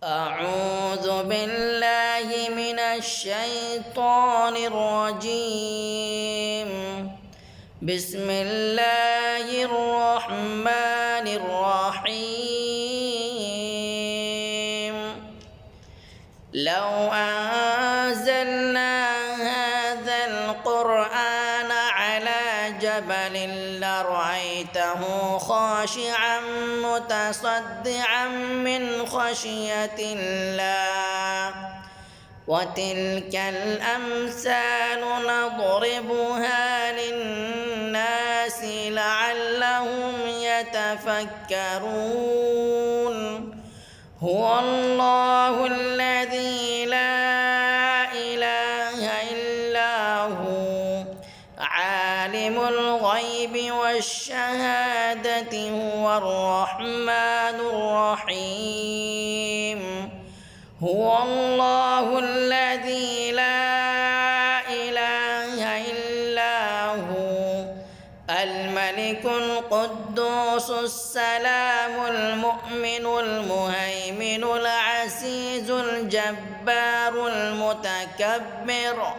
أعوذ بالله من الشيطان الرجيم. بسم الله الرحمن الرحيم. لو أنزلنا هذا القرآن على جبل لرأيته خاشعا متصدعا من خشية الله وتلك الأمثال نضربها للناس لعلهم يتفكرون. هو الله الذي لا إله إلا هو عالم الغيب والشهادة هو الرحمن الرحيم. هو الله الذي لا إله إلا هو الملك القدوس السلام المؤمن المهيمن العزيز الجبار المتكبر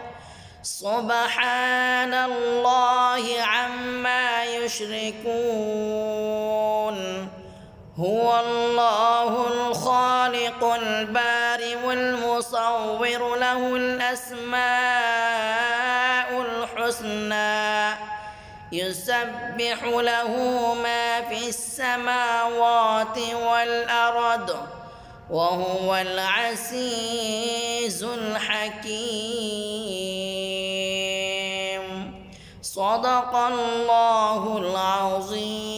سبحان الله عما يشركون. هو الله الخالق البارئ المصور له الأسماء الحسنى يسبح له ما في السماوات والأرض وهو العزيز الحكيم. صدق الله العظيم.